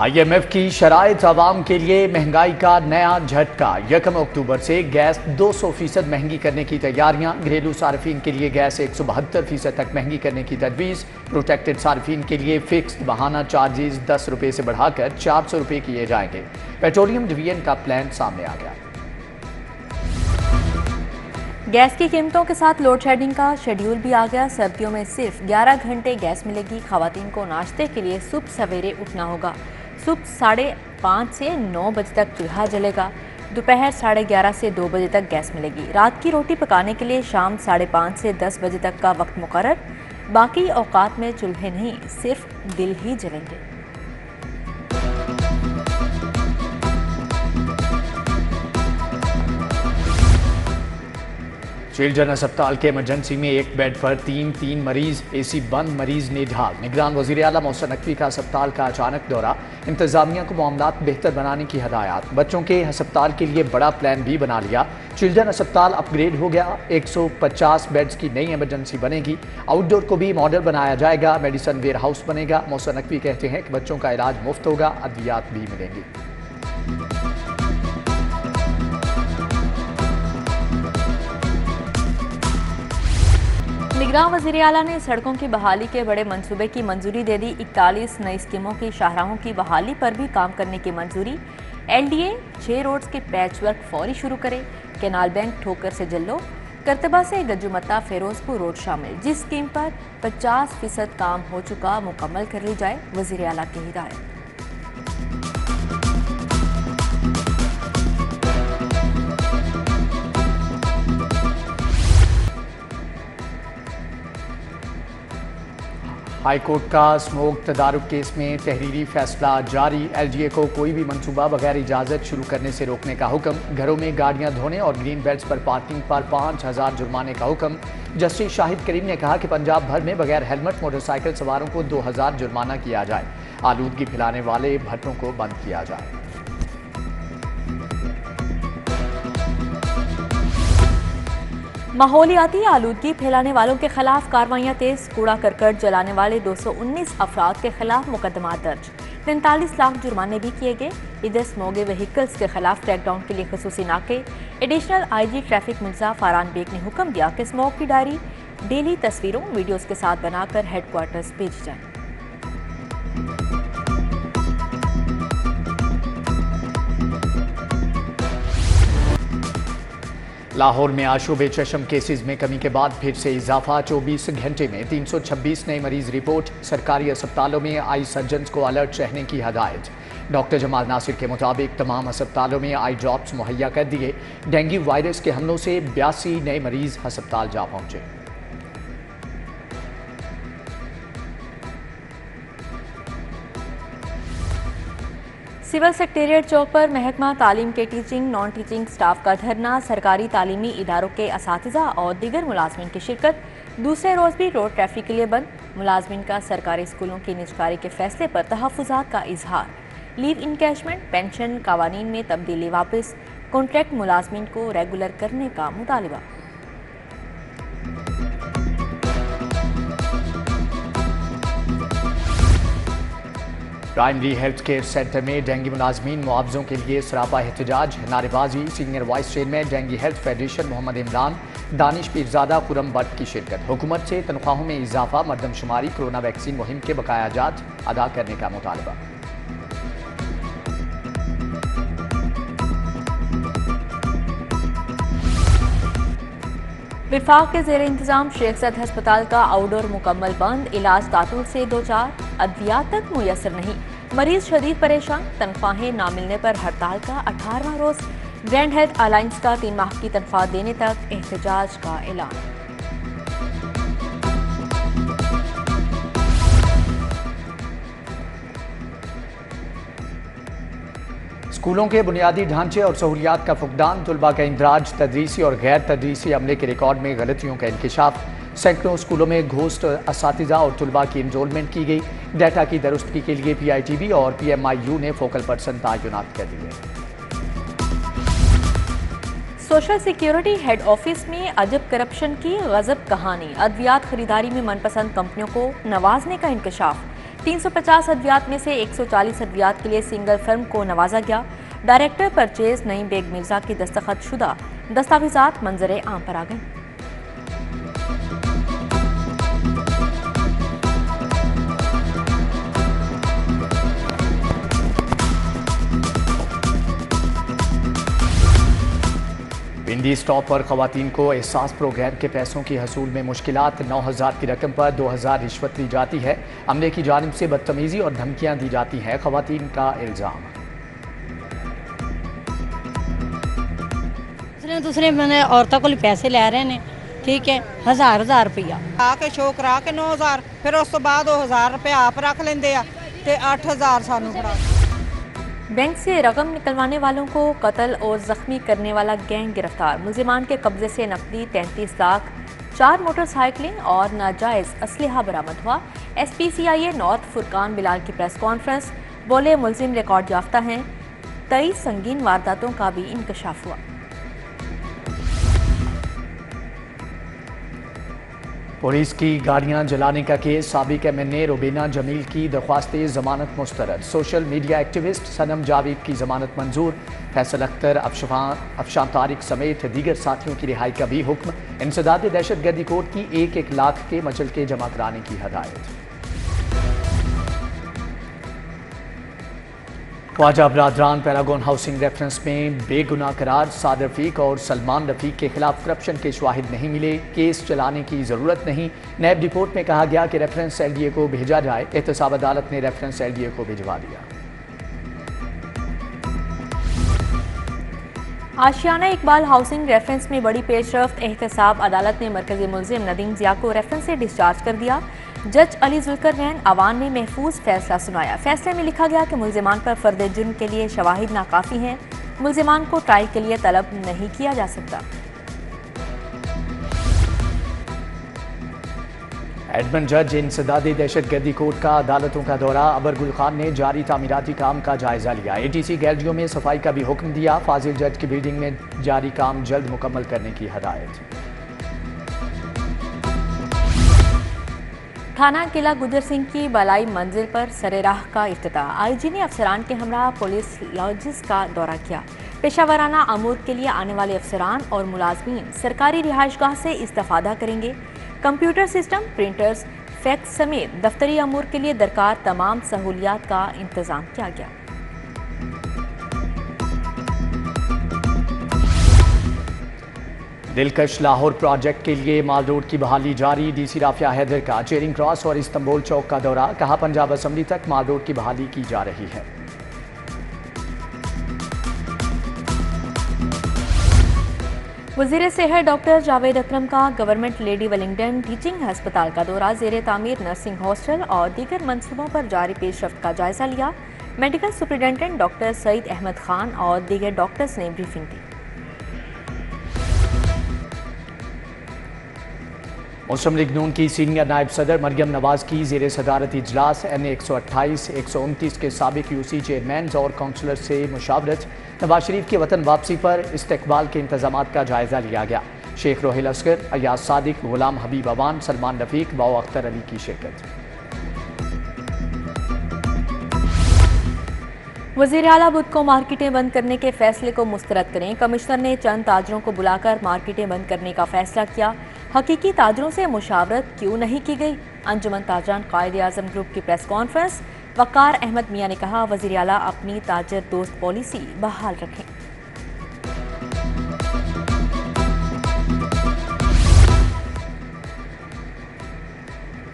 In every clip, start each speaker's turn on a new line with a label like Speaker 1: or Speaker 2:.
Speaker 1: IMF کی شرائط عوام کے لیے مہنگائی کا نیا جھٹکا 1 اکتوبر سے گیس 200% مہنگی کرنے کی تیاریاں گھریلو صارفین کے لیے گیس 172% تک مہنگی کرنے کی تجویز پروٹیکٹڈ صارفین کے لیے فکسڈ بہانہ چارجز 10 روپے سے بڑھا کر 400 روپے کیے جائیں گے پیٹرولیم ڈویژن کا پلان سامنے آ گیا
Speaker 2: گیس کی قیمتوں کے ساتھ لوڈ شیڈنگ کا شیڈیول بھی آ گیا سردیوں میں صرف 11 گھنٹے گیس ملے گی خواتین کو ناشتے کے لیے صبح سویرے اٹھنا ہوگا صبح 5:30 سے 9 بجے تک چولہا جلے گا دوپہر 11:30 سے 2 بجے تک گیس ملے گی رات کی روٹی پکانے کے لیے شام 5:30 سے 10 بجے تک کا وقت مقرر باقی اوقات میں چولہے نہیں صرف دل ہی جلیں گے
Speaker 1: چلڈرن ہسپتال کے ایمرجنسی میں ایک بیڈ پر تین مریض AC بند مریض نے ڈھال نگران وزیر اعلیٰ محسن نقوی کا ہسپتال کا اچانک دورہ انتظامیہ کو معاملات بہتر بنانے کی ہدایات بچوں کے ہسپتال کے لیے بڑا پلان بھی بنا لیا چلڈرن ہسپتال اپ گریڈ ہو گیا 150 بیڈز کی نئی ایمرجنسی بنے گی آؤٹ ڈور کو بھی ماڈل بنایا جائے گا میڈیسن ویئر ہاؤس بنے گا محسن نقوی کہتے ہیں کہ بچوں کا علاج مفت ہوگا ادویات بھی ملیں گی
Speaker 2: نگراں وزیر اعلیٰ نے سڑکوں کی بحالی کے بڑے منصوبے کی منظوری دے دی 41 نئی اسکیموں کی شاہراہوں کی بحالی پر بھی کام کرنے کی منظوری LDA 6 روڈز کے پیچ ورک فوری شروع کرے کینال بینک ٹھوکر سے جلو کرتبہ سے گجومتا فیروز پور روڈ شامل جس اسکیم پر 50% کام ہو چکا مکمل کر لی جائے وزیر اعلیٰ کی ہدایت
Speaker 1: ہائی کورٹ کا اسموک تدارک کیس میں تحریری فیصلہ جاری LDA کو کوئی بھی منصوبہ بغیر اجازت شروع کرنے سے روکنے کا حکم گھروں میں گاڑیاں دھونے اور گرین بیلٹس پر پارکنگ پر 5000 جرمانے کا حکم جسٹس شاہد کریم نے کہا کہ پنجاب بھر میں بغیر ہیلمٹ موٹر سائیکل سواروں کو 2000 جرمانہ کیا جائے آلودگی پھیلانے والے بھٹوں کو بند کیا جائے
Speaker 2: ماحولیاتی آلودگی پھیلانے والوں کے خلاف کارروائیاں تیز کوڑا کرکٹ جلانے والے 219 افراد کے خلاف مقدمات درج 43 لاکھ جرمانے بھی کیے گئے ادھر اسموگے وہیکلز کے خلاف کریک ڈاؤن کے لیے خصوصی ناکے additional IG traffic Mirza Faran Baig نے حکم دیا کہ اسموگ کی ڈائری ڈیلی تصویروں ویڈیوز کے ساتھ بنا کر ہیڈ کوارٹرز بھیجی جائیں
Speaker 1: لاہور میں آشوب چشم کیسز میں کمی کے بعد پھر سے اضافہ 24 گھنٹے میں 326 نئے مریض رپورٹ سرکاری ہسپتالوں میں آئی سرجنز کو الرٹ رہنے کی ہدایت ڈاکٹر جمال ناصر کے مطابق تمام ہسپتالوں میں آئی ڈراپس مہیا کر دیے ڈینگی وائرس کے حملوں سے 82 نئے مریض ہسپتال جا پہنچے
Speaker 2: سول سیکریٹریٹ چوک پر محکمہ تعلیم کے ٹیچنگ نان ٹیچنگ سٹاف کا دھرنا سرکاری تعلیمی اداروں کے اساتذہ اور دیگر ملازمین کی شرکت دوسرے روز بھی روڈ ٹریفک کے لیے بند ملازمین کا سرکاری اسکولوں کی نجکاری کے فیصلے پر تحفظات کا اظہار لیو انکیشمنٹ پینشن قوانین میں تبدیلی واپس کانٹریکٹ ملازمین کو ریگولر کرنے کا مطالبہ
Speaker 1: پرائمری ہیلتھ کیئر سینٹر میں ڈینگی ملازمین معاوضوں کے لیے سراپا احتجاج نعرے بازی senior vice chairman dengue health federation Muhammad Imran Danish Pirzada Khurram Butt کی شرکت حکومت سے تنخواہوں میں اضافہ مردم شماری کرونا ویکسین مہم کے بقایا جات ادا کرنے کا مطالبہ
Speaker 2: وفاق کے زیر انتظام شیخ زید ہسپتال کا آؤٹ ڈور مکمل بند علاج تعطل سے دوچار ادویات تک میسر نہیں مریض شدید پریشان تنخواہیں نہ ملنے پر ہڑتال کا 18واں روز گرینڈ ہیلتھ الائنس کا 3 ماہ کی تنخواہ دینے تک احتجاج کا اعلان
Speaker 1: اسکولوں کے بنیادی ڈھانچے اور سہولیات کا فقدان طلباء کا اندراج تدریسی اور غیر تدریسی عملے کے ریکارڈ میں غلطیوں کا انکشاف سینکڑوں اسکولوں میں گھوسٹ اساتذہ اور طلباء کی انرولمنٹ کی گئی ڈیٹا کی درستگی کے لیے PITB اور PMIU نے فوکل پرسن تعینات کر دیے
Speaker 2: سوشل سیکیورٹی ہیڈ آفس میں عجب کرپشن کی غضب کہانی ادویات خریداری میں من پسند کمپنیوں کو نوازنے کا انکشاف 350 ادویات میں سے 140 ادویات کے لیے سنگل فرم کو نوازا گیا۔ ڈائریکٹر پرچیز نعیم بیگ مرزا کی دستخط شدہ دستاویزات منظر عام پر آ گئیں۔
Speaker 1: پنڈی اسٹاپ پر خواتین کو احساس پروگرام کے پیسوں کی حصول میں مشکلات، 9,000 کی رقم پر 2,000 رشوت لی جاتی ہے، عملے کی جانب سے بدتمیزی اور دھمکیاں دی جاتی ہیں، خواتین کا الزام۔
Speaker 3: دوسرے عورتوں کو پیسے لے رہے ہیں، ٹھیک ہے، 1000 روپیہ آ کے شو کرا کے 9,000، پھر اس تو بعد 1000 روپیہ آپ رکھ لیندے آ تے 8,000 سانو پڑا۔
Speaker 2: بینک سے رقم نکلوانے والوں کو قتل اور زخمی کرنے والا گینگ گرفتار، ملزمان کے قبضے سے نقدی 33 لاکھ، 4 موٹر سائیکلیں اور ناجائز اسلحہ برآمد ہوا۔ ایس پی سی آئی اے نارتھ فرقان بلال کی پریس کانفرنس، بولے ملزم ریکارڈ یافتہ ہیں، 23 سنگین وارداتوں کا بھی انکشاف ہوا۔
Speaker 1: پولیس کی گاڑیاں جلانے کا کیس، سابق ایم این اے روبینہ جمیل کی درخواست ضمانت مسترد، سوشل میڈیا ایکٹیوسٹ صنم جاوید کی ضمانت منظور، فیصل اختر، افشان طارق سمیت دیگر ساتھیوں کی رہائی کا بھی حکم، انسداد دہشت گردی کوڈ کی 1-1 لاکھ کے مچلکے جمع کرانے کی ہدایت۔ خواجہ برادران پیراگون ہاؤسنگ ریفرنس میں بے گناہ قرار، سعد رفیق اور سلمان رفیق کے خلاف کرپشن کے شواہد نہیں ملے، کیس چلانے کی ضرورت نہیں، نیب رپورٹ میں کہا گیا کہ ریفرنس ایل ڈی اے کو بھیجا جائے، احتساب عدالت نے ریفرنس ایل ڈی اے کو بھجوا دیا۔
Speaker 2: آشیانہ اقبال ہاؤسنگ ریفرنس میں بڑی پیش رفت، احتساب عدالت نے مرکزی ملزم ندیم ضیاء کو ریفرنس سے ڈسچارج کر دیا۔ جج علی ذوالقرنین عوان نے محفوظ فیصلہ سنایا، فیصلے میں لکھا گیا کہ ملزمان پر فرد جرم کے لیے شواہد ناکافی ہیں، ملزمان کو ٹرائل کے لیے طلب نہیں کیا جا سکتا۔
Speaker 1: ایڈمن جج انسداد دہشت گردی کوڈ کا عدالتوں کا دورہ، ابر گل خان نے جاری تعمیراتی کام کا جائزہ لیا، اے ٹی سی گیلریوں میں صفائی کا بھی حکم دیا، فاضل جج کی بلڈنگ میں جاری کام جلد مکمل کرنے کی ہدایت۔
Speaker 2: تھانہ قلعہ گجر سنگھ کی بالائی منزل پر سر راہ کا افتتاح، آئی جی نے افسران کے ہمراہ پولیس لاجز کا دورہ کیا، پیشہ ورانہ امور کے لیے آنے والے افسران اور ملازمین سرکاری رہائش گاہ سے استفادہ کریں گے، کمپیوٹر سسٹم، پرنٹرز، فیکس سمیت دفتری امور کے لیے درکار تمام سہولیات کا انتظام کیا گیا۔
Speaker 1: دلکش لاہور پروجیکٹ کے لیے مال روڈ کی بحالی جاری، ڈی سی رافیہ حیدر کا چیرنگ کراس اور استنبول چوک کا دورہ، کہا پنجاب اسمبلی تک مال روڈ کی بحالی کی جا رہی ہے۔
Speaker 2: وزیر صحت ڈاکٹر جاوید اکرم کا گورنمنٹ لیڈی ویلنگٹن ٹیچنگ ہسپتال کا دورہ، زیر تعمیر نرسنگ ہاسٹل اور دیگر منصوبوں پر جاری پیش رفت کا جائزہ لیا، میڈیکل سپرنٹینڈنٹ ڈاکٹر سعید احمد خان اور دیگر ڈاکٹرز نے بریفنگ دی۔
Speaker 1: مسلم لیگ نون کی سینئر نائب صدر مریم نواز کی زیر صدارت اجلاس، این 128 129 کے سابق یو سی چیئرمینز اور کونسلر سے مشاورت، نواز شریف کے وطن واپسی پر استقبال کے انتظامات کا جائزہ لیا گیا، شیخ روحیل اصغر، ایاز صادق، غلام حبیب اوان، سلمان رفیق، باو اختر علی کی شرکت۔
Speaker 2: وزیر اعلیٰ بدھ کو مارکیٹیں بند کرنے کے فیصلے کو مسترد کریں، کمشنر نے چند تاجروں کو بلا کر مارکیٹیں بند کرنے کا فیصلہ کیا، حقیقی تاجروں سے مشاورت کیوں نہیں کی گئی؟ انجمن تاجران قائد اعظم گروپ کی پریس کانفرنس، وقار احمد میاں نے کہا وزیر اعلیٰ اپنی تاجر دوست پالیسی بحال رکھیں۔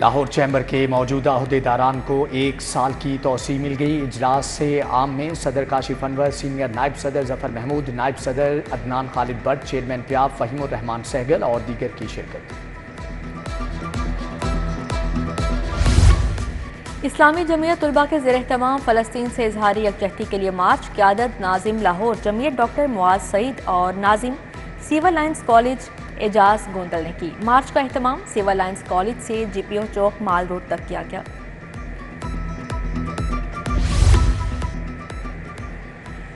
Speaker 1: لاہور چیمبر کے موجودہ عہدیداران کو 1 سال کی توسیع مل گئی، اجلاس سے عام میں صدر کاشف انور، سینئر نائب صدر ظفر محمود، نائب صدر عدنان خالد بٹ، چیئرمین پیاب فہیم الرحمان سہگل اور دیگر کی شرکت۔
Speaker 2: اسلامی جمعیت طلباء کے زیر اہتمام فلسطین سے اظہاری یکجہتی کے لیے مارچ، قیادت ناظم لاہور جمعیت ڈاکٹر معاذ سعید اور ناظم سیول لائنز کالج اعجاز گوندل نے کی، مارچ کا اہتمام سیول لائنز کالج سے جی پی او چوک مال روڈ تک کیا گیا۔